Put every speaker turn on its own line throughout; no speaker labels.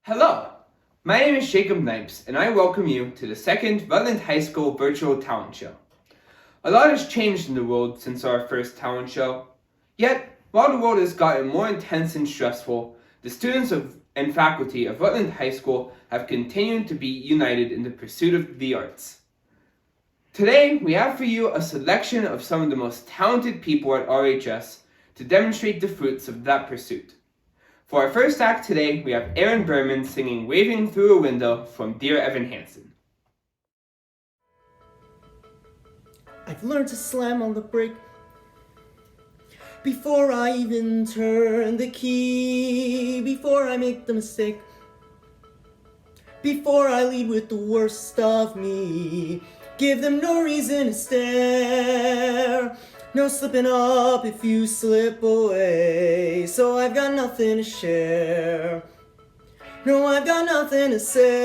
Hello, my name is Jacob Knipes, and I welcome you to the second Rutland High School Virtual Talent Show. A lot has changed in the world since our first talent show. Yet, while the world has gotten more intense and stressful, the students and faculty of Rutland High School have continued to be united in the pursuit of the arts. Today, we have for you a selection of some of the most talented people at RHS to demonstrate the fruits of that pursuit. For our first act today, we have Aaron Berman singing Waving Through a Window from Dear Evan Hansen.
I've learned to slam on the brake before I even turn the key, before I make the mistake, before I lead with the worst of me. Give them no reason to stare, no slipping up if you slip away. So I've got nothing to share, no, I've got nothing to say.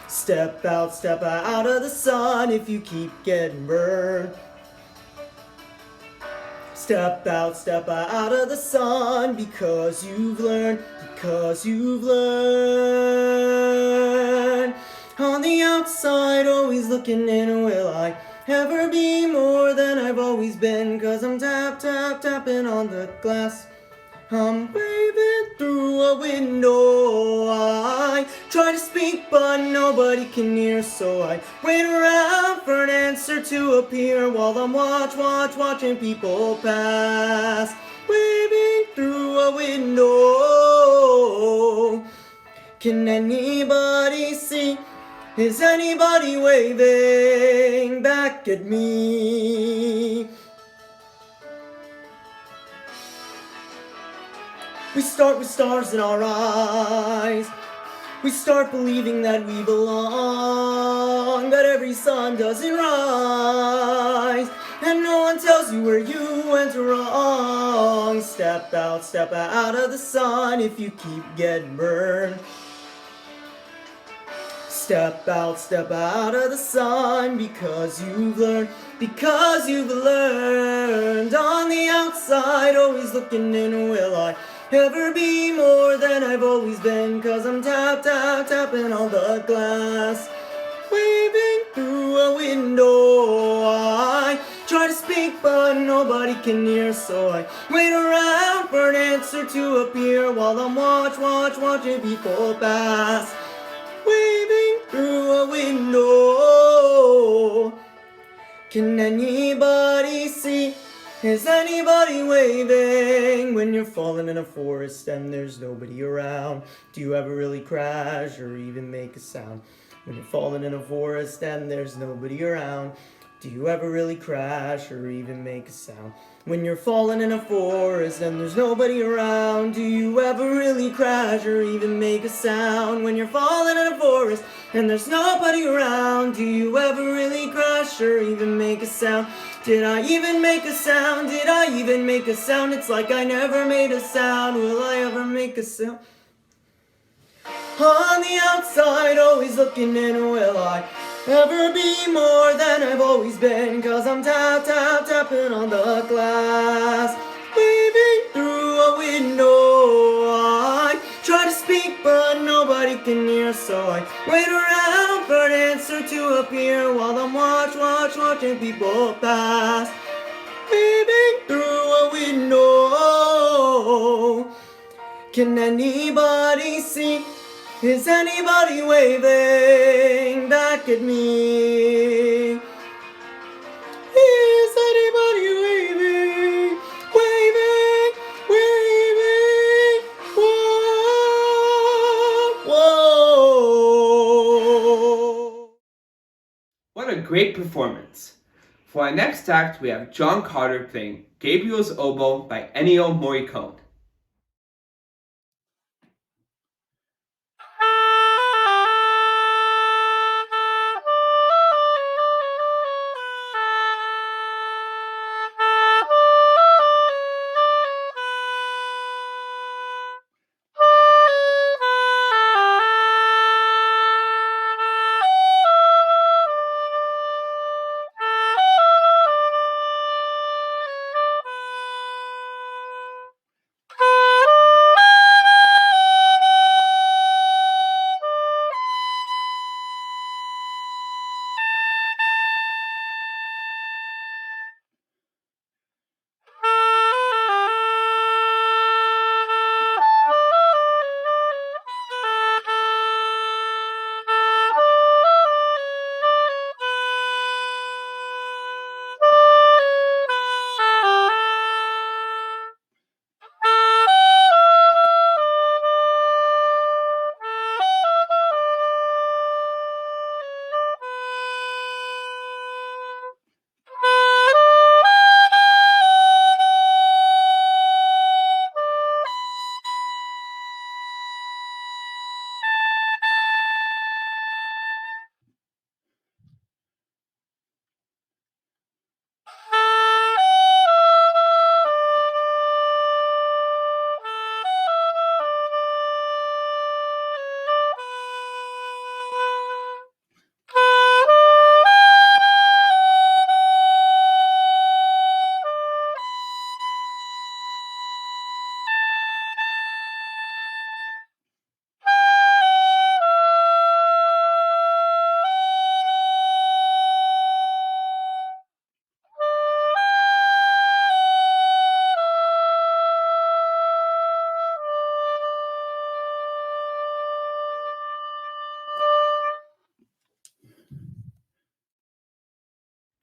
Step out of the sun if you keep getting burned. Step out of the sun because you've learned, On the outside, always looking in, will I ever be more than I've always been? 'Cause I'm tapping on the glass. I'm waving through a window. I try to speak but nobody can hear, so I wait around for an answer to appear while I'm watching people pass. Waving through a window. Can anybody see? Is anybody waving back at me? We start with stars in our eyes. We start believing that we belong, that every sun doesn't rise, and no one tells you where you went wrong. Step out of the sun if you keep getting burned. Step out of the sun because you've learned, On the outside, always looking in, will I ever be more than I've always been? 'Cause I'm tapping on the glass. Waving through a window. I try to speak but nobody can hear, so I wait around for an answer to appear while I'm watching people pass. Waving through a window. Can anybody see? Is anybody waving when you're falling in a forest and there's nobody around? Do you ever really crash or even make a sound? When you're falling in a forest and there's nobody around, do you ever really crash or even make a sound? When you're falling in a forest and there's nobody around, do you ever really crash or even make a sound? When you're falling in a forest and there's nobody around, do you ever really crash or even make a sound? Did I even make a sound? Did I even make a sound? It's like I never made a sound. Will I ever make a sound? On the outside, always looking in, will I ever be more than I've always been? 'Cause I'm tapping on the glass. Waving through a window. I try to speak but nobody can hear, so I wait around for an answer to appear while I'm watching people pass. Waving through a window. Can anybody see? Is anybody waving back at me? Is anybody waving? Whoa, whoa.
What a great performance! For our next act, we have John Carter playing Gabriel's Oboe by Ennio Morricone.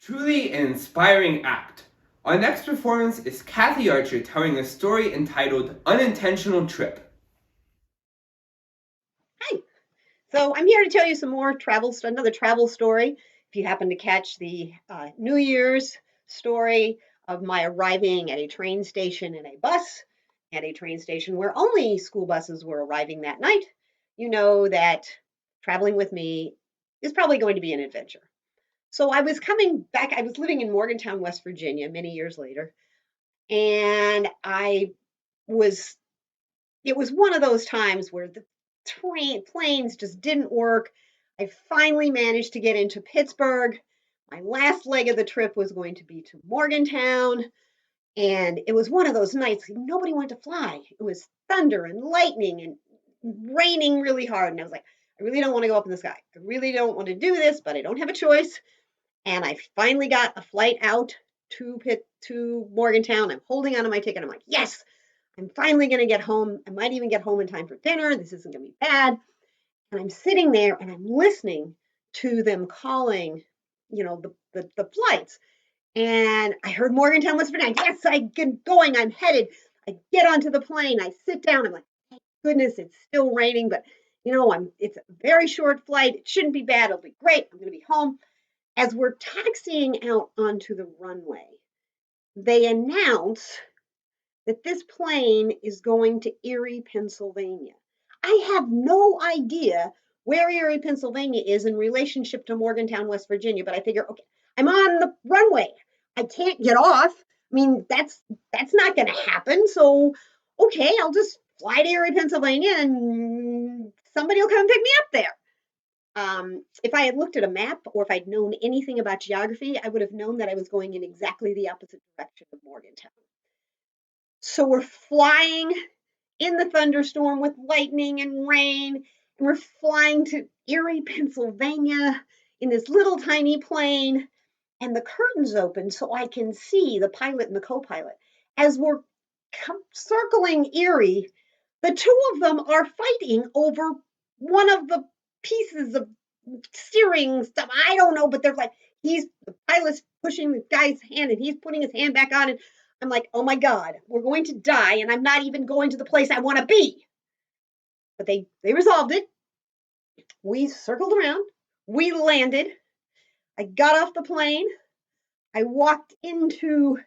Truly an inspiring act. Our next performance is Kathy Archer telling a story entitled Unintentional Trip.
Hi. So I'm here to tell you some more another travel story. If you happen to catch the New Year's story of my arriving at a train station in a bus, at a train station where only school buses were arriving that night, you know that traveling with me is probably going to be an adventure. So I was coming back, I was living in Morgantown, West Virginia many years later, and was it was one of those times where the planes just didn't work. I finally managed to get into Pittsburgh. My last leg of the trip was going to be to Morgantown. And it was one of those nights nobody wanted to fly. It was thunder and lightning and raining really hard. And I was like, I really don't want to go up in the sky. I really don't want to do this, but I don't have a choice. And I finally got a flight out to Morgantown. I'm holding onto my ticket. I'm like, yes, I'm finally going to get home. I might even get home in time for dinner. This isn't going to be bad. And I'm sitting there and I'm listening to them calling, the flights. And I heard Morgantown, West Virginia. Yes, I get going. I'm headed. I get onto the plane. I sit down. I'm like, thank goodness it's still raining, but it's a very short flight. It shouldn't be bad. It'll be great. I'm going to be home. As we're taxiing out onto the runway, they announce that this plane is going to Erie, Pennsylvania. I have no idea where Erie, Pennsylvania is in relationship to Morgantown, West Virginia, but I figure, okay, I'm on the runway. I can't get off. I mean, that's not going to happen. So, okay, I'll just fly to Erie, Pennsylvania, and somebody will come and pick me up there. If I had looked at a map or if I'd known anything about geography, I would have known that I was going in exactly the opposite direction of Morgantown. So we're flying in the thunderstorm with lightning and rain, and we're flying to Erie, Pennsylvania in this little tiny plane, and the curtains open so I can see the pilot and the co-pilot. As we're circling Erie, the two of them are fighting over one of the pieces of steering stuff. I don't know, but they're like, the pilot's pushing the guy's hand and he's putting his hand back on. And I'm like, oh my God, we're going to die. And I'm not even going to the place I want to be. But they resolved it. We circled around. We landed. I got off the plane. I walked into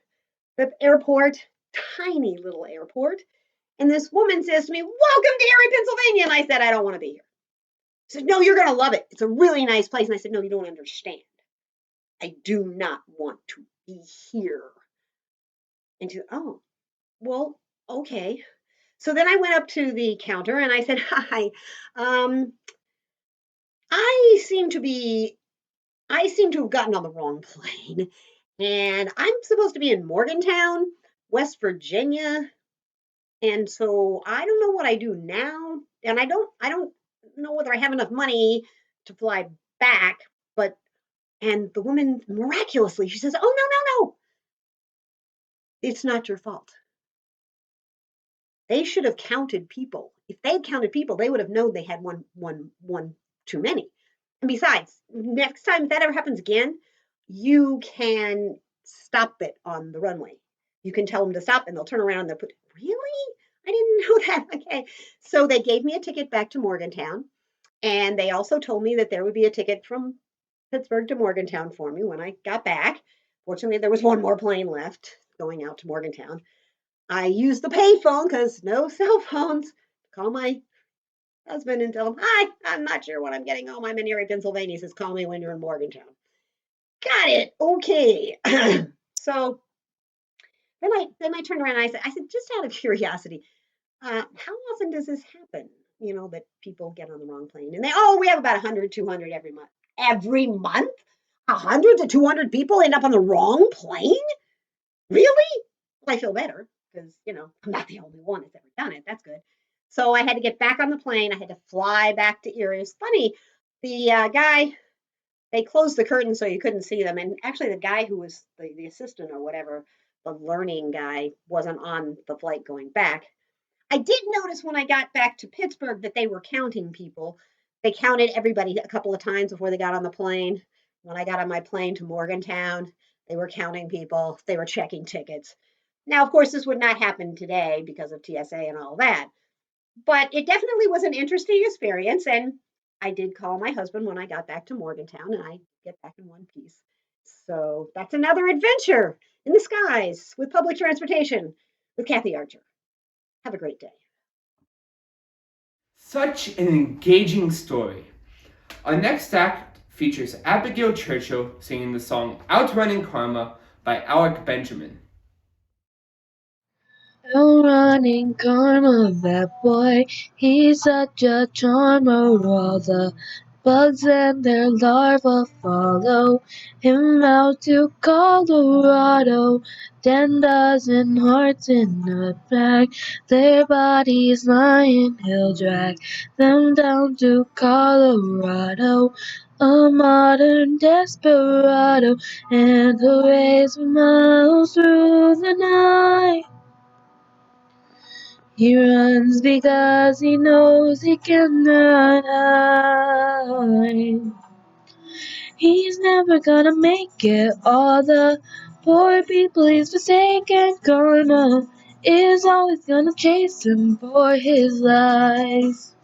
the airport, tiny little airport. And this woman says to me, welcome to Erie, Pennsylvania. And I said, I don't want to be here. She said, no, you're going to love it. It's a really nice place. And I said, no, you don't understand. I do not want to be here. And she said, oh, well, okay. So then I went up to the counter and I said, hi, I seem to have gotten on the wrong plane. And I'm supposed to be in Morgantown, West Virginia. And so I don't know what I do now. And I don't know whether I have enough money to fly back, and the woman miraculously, she says, oh, no. It's not your fault. They should have counted people. If they'd counted people, they would have known they had one too many. And besides, next time if that ever happens again, you can stop it on the runway. You can tell them to stop and they'll turn around and they'll put, really? I didn't know that. Okay. So they gave me a ticket back to Morgantown. And they also told me that there would be a ticket from Pittsburgh to Morgantown for me when I got back. Fortunately, there was one more plane left going out to Morgantown. I used the payphone because no cell phones. Call my husband and tell him, hi, I'm not sure when I'm getting home. I'm in Erie, Pennsylvania. He says, call me when you're in Morgantown. Got it. Okay. So then I turned around and I said, just out of curiosity, how often does this happen? That people get on the wrong plane and we have about 100, 200 every month. Every month? 100 to 200 people end up on the wrong plane? Really? Well, I feel better because, I'm not the only one that's ever done it. That's good. So I had to get back on the plane. I had to fly back to Erie. It's funny. The guy, they closed the curtain so you couldn't see them. And actually, the guy who was the assistant or whatever, the learning guy, wasn't on the flight going back. I did notice when I got back to Pittsburgh that they were counting people. They counted everybody a couple of times before they got on the plane, When I got on my plane to Morgantown, they were counting people, they were checking tickets. Now, of course, this would not happen today because of TSA and all that, but it definitely was an interesting experience. And I did call my husband when I got back to Morgantown, and I get back in one piece. So that's another adventure in the skies with public transportation with Kathy Archer. Have a great day.
Such an engaging story. Our next act features Abigail Churchill singing the song Outrunning Karma by Alec Benjamin.
Outrunning karma, that boy, he's such a charmer. All the bugs and their larvae follow him out to Colorado. 10 dozen hearts in a bag, their bodies lying, he'll drag them down to Colorado. A modern desperado, and he'll race for miles through the night. He runs because he knows he cannot hide. He's never gonna make it. All the poor people he's forsaken. Karma is always gonna chase him for his lies.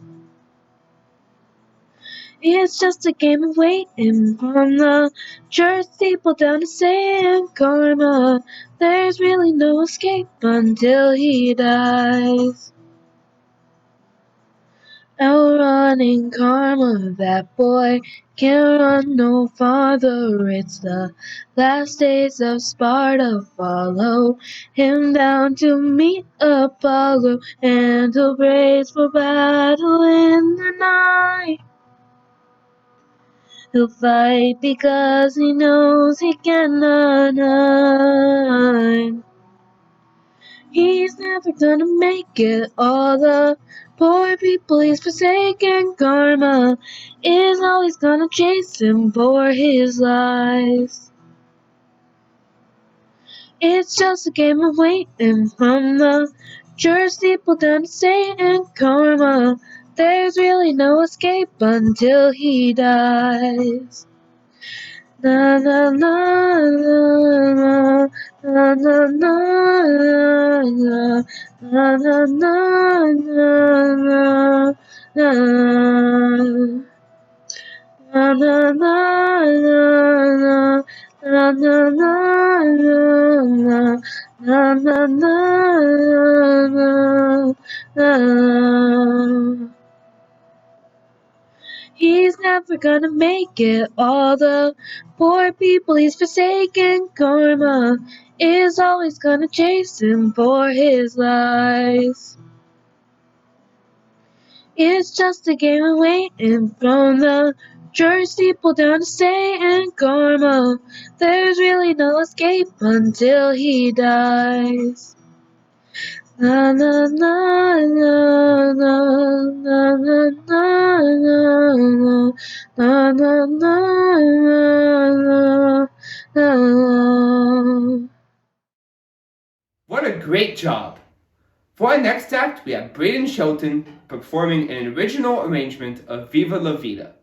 It's just a game of waiting on the church steeple down to saying karma. There's really no escape until he dies. Outrunning karma, that boy can't run no farther. It's the last days of Sparta. Follow him down to meet Apollo, and he'll brace for battle in the night. He'll fight because he knows he cannot hide. He's never gonna make it. All the poor people he's forsaken. Karma is always gonna chase him for his lies. It's just a game of waiting from the church steeple down to Satan. Karma, there's really no escape until he dies. Na na na na na na na na na na na na na na na He's never gonna make it. All the poor people he's forsaken. Karma is always gonna chase him for his lies. It's just a game of waiting from the church steeple down to Satan. Karma, there's really no escape until he dies. Na na na na na na na na na na na na.
What a great job! For our next act, we have Braden Shelton performing an original arrangement of Viva La Vida.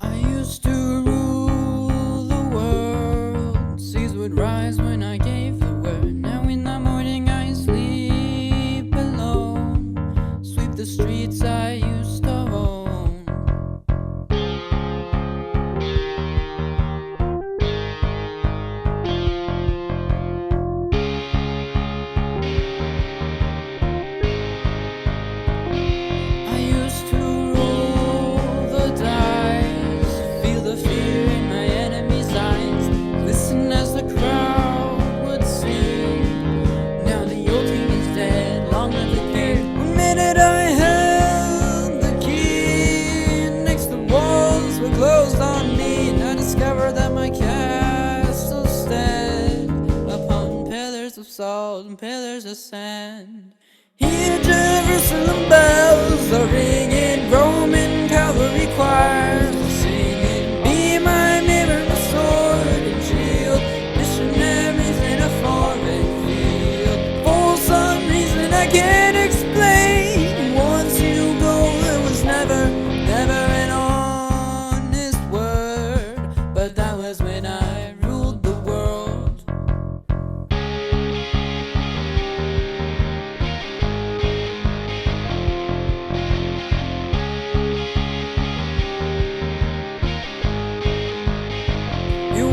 I used to rule the world. Seas would rise when I gave the word. Now in the morning I sleep alone. Sweep the streets I used to own. I used to roll the dice, feel the fear in my enemy's eyes, listen as the crowd would sing. Now the old king is dead, long live the king. One minute I held the key, next the walls were closed on me, and I discovered that my castle stand upon pillars of salt and pillars of sand. Here Jerusalem bells are ringing, Roman cavalry choirs are singing, be my mirror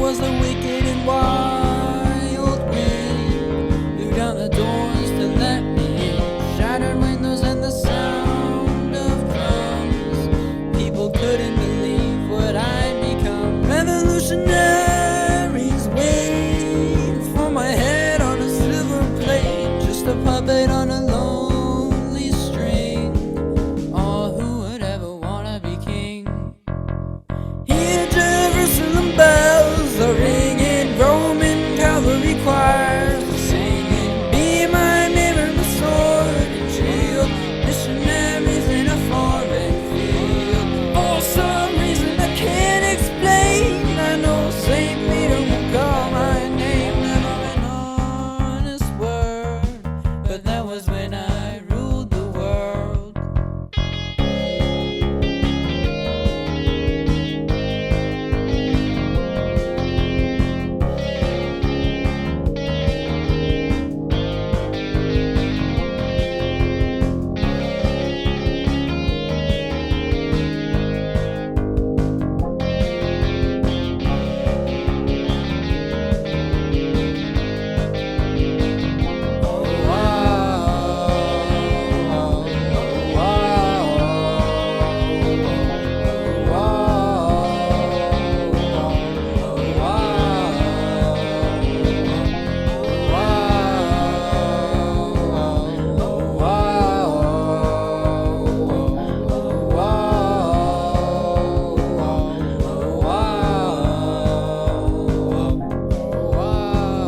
was a wicked and wild wind. Blew down the doors to let me in. Shattered windows and the sound of drums. People couldn't believe what I'd become. Revolutionaries wait for my head on a silver plate. Just a puppet on a lonely string. Oh, who would ever wanna be king? Here Jerusalem bells are ringing, Roman cavalry choirs are singing. Be my mirror, my sword and shield, missionaries in a foreign field. For some reason I can't explain, I know St. Peter will call my name. Never an honest word, but that was when I ruled the world.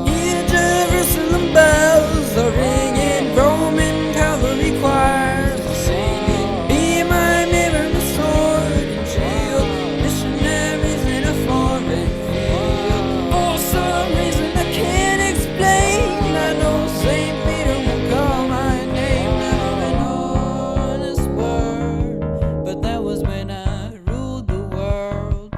Here Jerusalem bells are ringing, Roman cavalry choirs are singing. Be my mirror, my sword and shield, missionaries in a foreign field. For some reason I can't explain, I know St. Peter will call my name. Never an honest word, but that was when I ruled the world.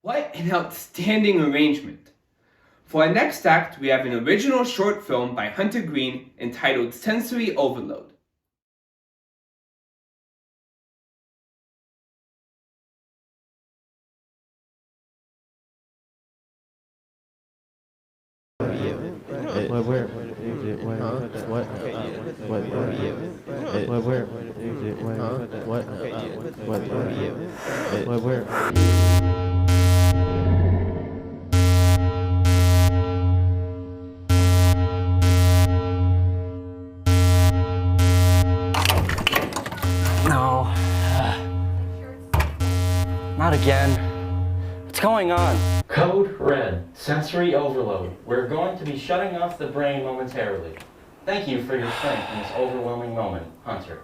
What an outstanding arrangement! For our next act, we have an original short film by Hunter Green entitled Sensory Overload.
No. Not again. What's going on?
Code red, sensory overload. We're going to be shutting off the brain momentarily. Thank you for your strength in this overwhelming moment, Hunter.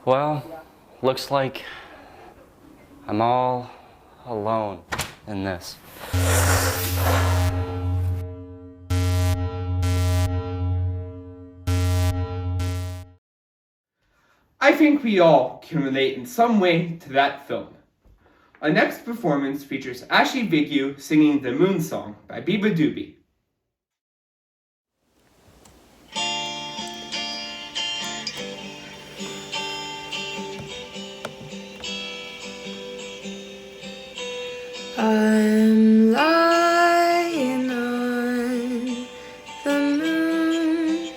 Well, looks like I'm all alone in this.
I think we all can relate in some way to that film. Our next performance features Ashley Vignew singing the Moon Song by Biba Doobie.
I'm lying on the moon,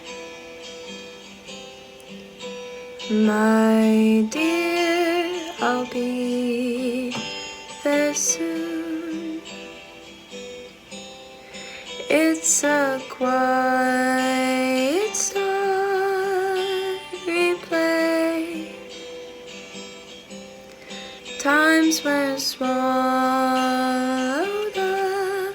my dear, I'll be there soon. It's a quiet, starry place. Times were swallowed up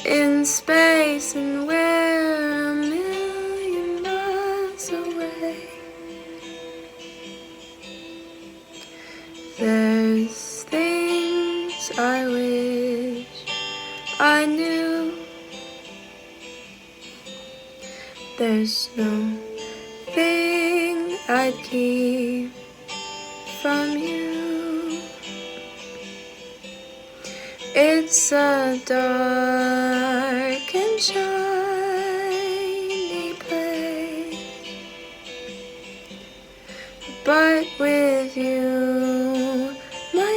in space, and we're a million miles away. There's things I wish I knew. There's no thing I'd keep from you. It's a dark and shiny place, but with you, my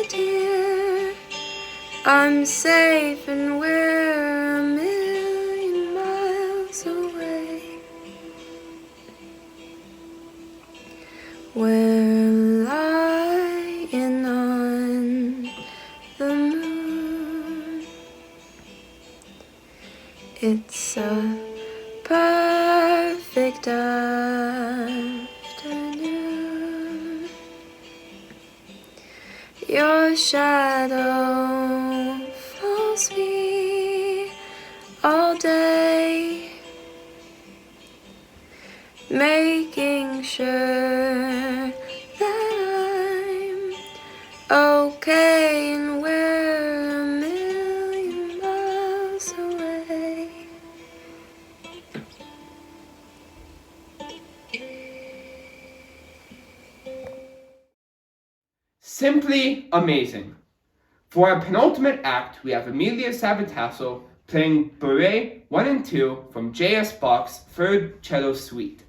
I'm safe and we're a million miles away. We're lying on the moon. It's a perfect afternoon. Your shadow follows me all day, making sure that I'm okay and we're a million miles away.
Simply amazing. For our penultimate act, we have Amelia Sabatasso playing Beret 1 and 2 from J.S. Bach's Third Cello Suite.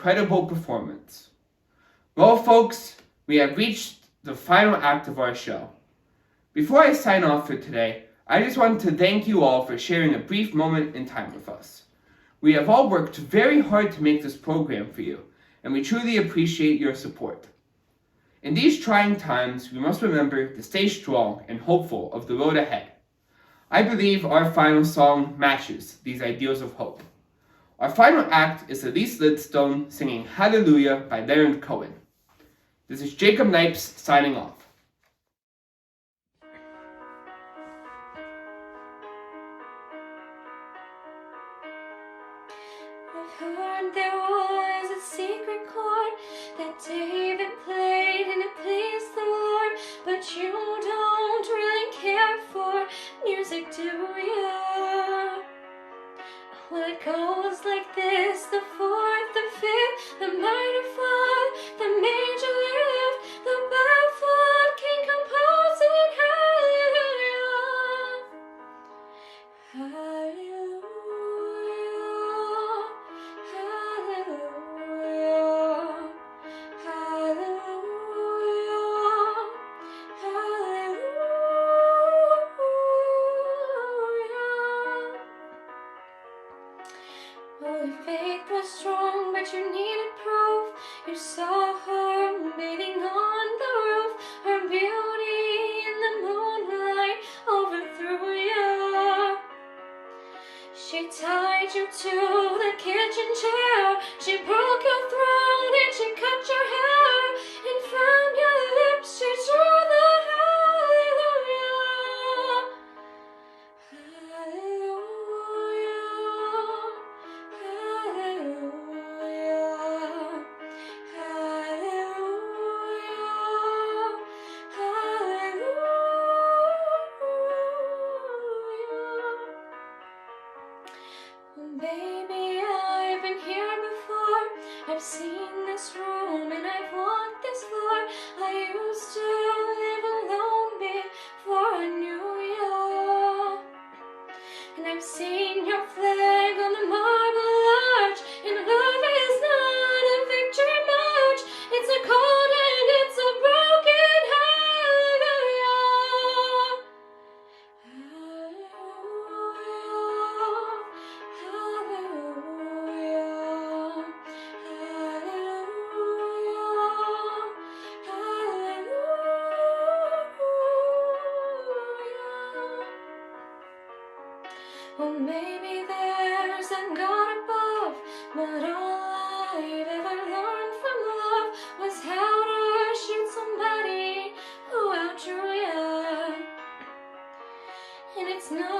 incredible performance. Well, folks, we have reached the final act of our show. Before I sign off for today, I just want to thank you all for sharing a brief moment in time with us. We have all worked very hard to make this program for you, and we truly appreciate your support. In these trying times, we must remember to stay strong and hopeful of the road ahead. I believe our final song matches these ideals of hope. Our final act is Elise Lidstone singing Hallelujah by Leonard Cohen. This is Jacob Knipes signing off.
I've heard there was a secret chord that David played and it pleased the Lord, but you don't really care for music, do you? Well, it goes like this: the fourth, the fifth, the minor fall, the major lift, the baffled king composing hallelujah. Hallelujah, hallelujah, hallelujah, hallelujah. Well, your faith was strong, but you needed proof. You saw her bathing on the roof. Her beauty in the moonlight overthrew you. She tied you to the kitchen chair. She broke your throat and she cut your hair. And from your lips she drew the hallelujah. Hallelujah, hallelujah, hallelujah. Baby, I've been here before. I've seen this room and I've walked this floor. I used to live alone before I knew you. And I've seen your flag on the marble arch. And love is not a victory march. It's a cold and it's a broken hallelujah. Hallelujah, hallelujah, hallelujah. Well, maybe there's a God above, but all I've ever learned from love was how to shoot somebody who outdrew you. And it's not